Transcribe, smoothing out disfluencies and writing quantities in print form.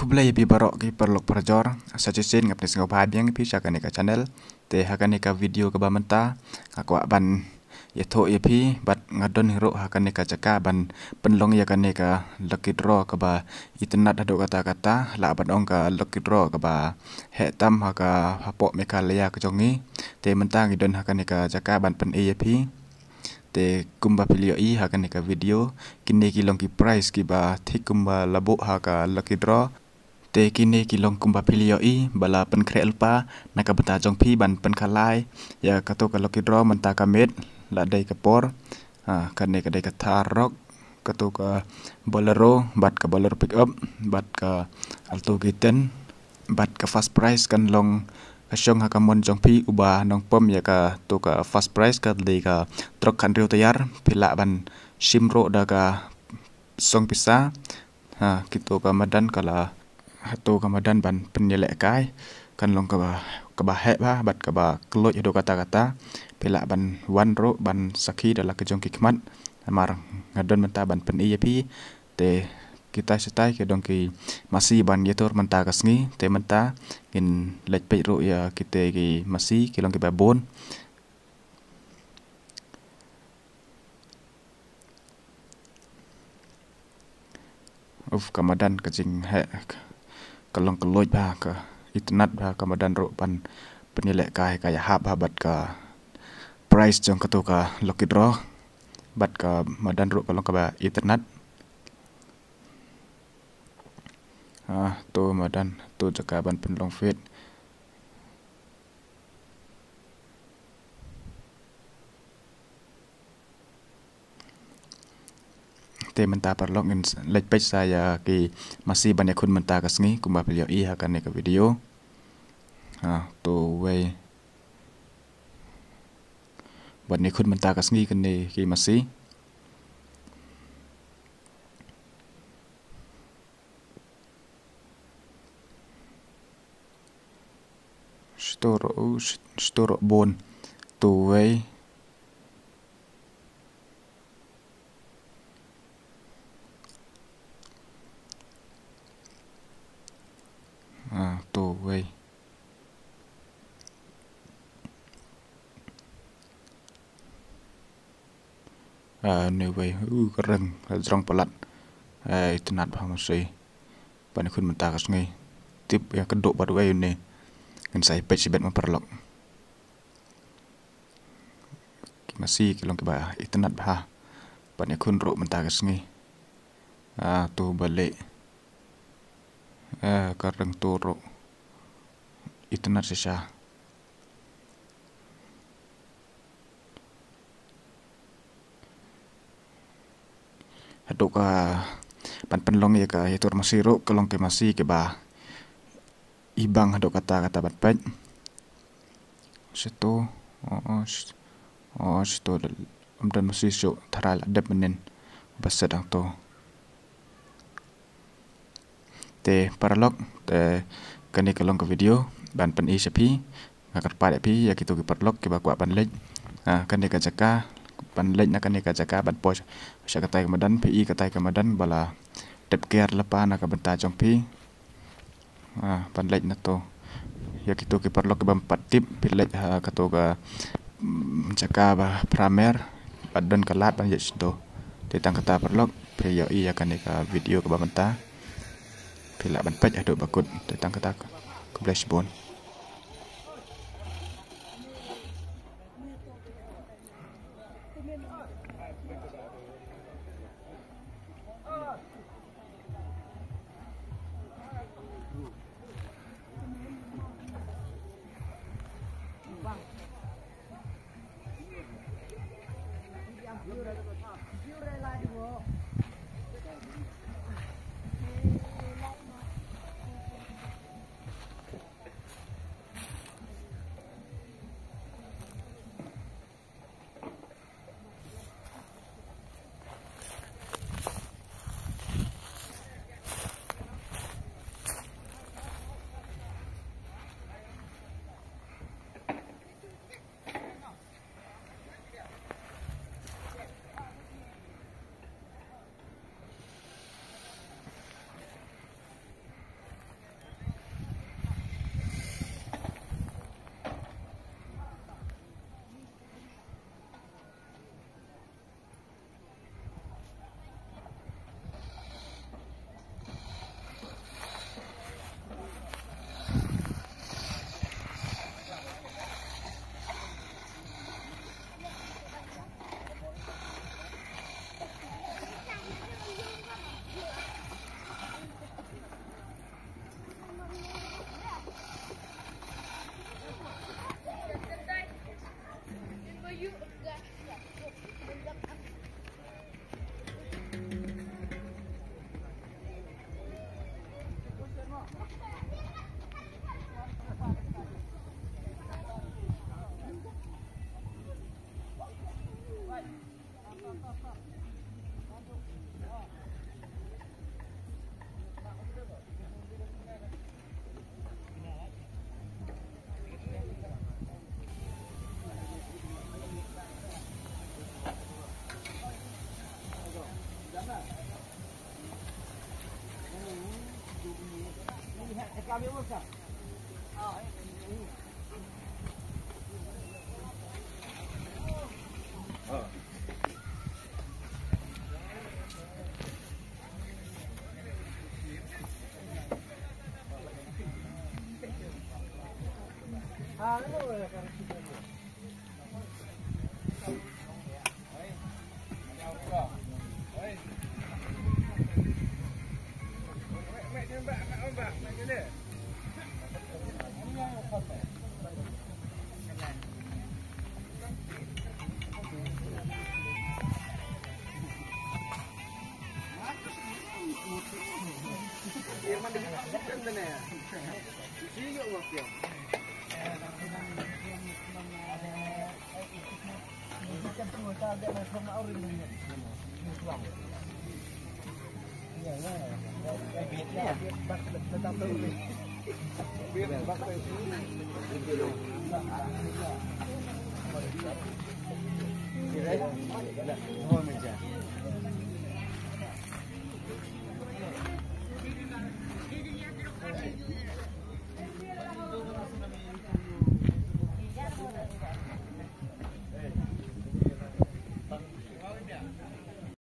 Kublai pi barok ki perlok perjor suggestion ngap nisngo bhabiang pi chakan ka channel te hakan ka video ka bamenta akwa ban ya tho ya pi bat ngadon hero hakan ka chaka ban penlong ya kan ka lucky draw ka ba internet ado kata-kata la ban ong ka lucky draw ka ba he tam ha ka hapok me ka leya ka jongi te mentang idon hakan ka chaka ban pen ya pi te kumba pilio I hakan ka video kini ki long ki price ki ba thik kumba labo ha ka lucky draw te kini kilong kumba pilio I bala pen krel pa naka beta jong pi ban pen kalai ya kato ka lucky draw menta ka med la dai ka por kan ka dai ka tarok kato ka bolero bat ka bolero pick up bat ka alto giten bat ka fast price kan long kasyong hakamon jong pi uba nong pom ya ka to ka fast price ka dai ka trok kan riu tayar pila ban simro da ka song pisa kito ka madan kala hatu kamadan ban penyelek kai kan long ka ba he ba bat ka ba kloj do kata-kata pela ban wan ro ban sakhi dala ke jong kikmat amar ngadon menta ban pen pi te kita setai ke dong ki masih ban yetor menta kasngi te menta in lej pe ro ya kite ki masih kilong ki ba bon kamadan kajing he kalong keloj ba ka internet ba kamadan ro pan penilek kai kaya hab habat ka price jong kato ka lucky draw bat ka madan ro kalong ka ba internet to madan to jaka ban penlong fit te menta perlok ngin lej page saya ki masih banyak kun menta kasngi kumba pilio I hakan ka video to way banyak kun menta kasngi kene ki masih store bon to way to way new way kereng jrong pelat internet ba masih banyak kun menta kasngi tip ya kedok baru way ne kan saya page bet memperlok masih kilong ke ba internet ba banyak kun ro menta kasngi tu balik kareng turo internet sisa aduk ka pan penlong ya ka hitur masih ro kelong ke masih ke ba ibang aduk kata-kata bat pet situ situ dan masih so taral adep menen basedang to te paralog te kani kalong ke video ban pen I sapi ngakar pa pi ya kitu ki parlog ke bakwa ban lej kani ka jaka ban lej na kani ka jaka ban pos sa katai kamadan pi katai kamadan bala tep ker lepa na ka benta jong pi ban lej na to ya kitu ki parlog ke ban patip pi lej kato ka jaka ba pramer badan kalat ban yes to te tang kata parlog pe ya I kani ka video ke banta pila ban pej aduk bakut tentang kata ke flashbone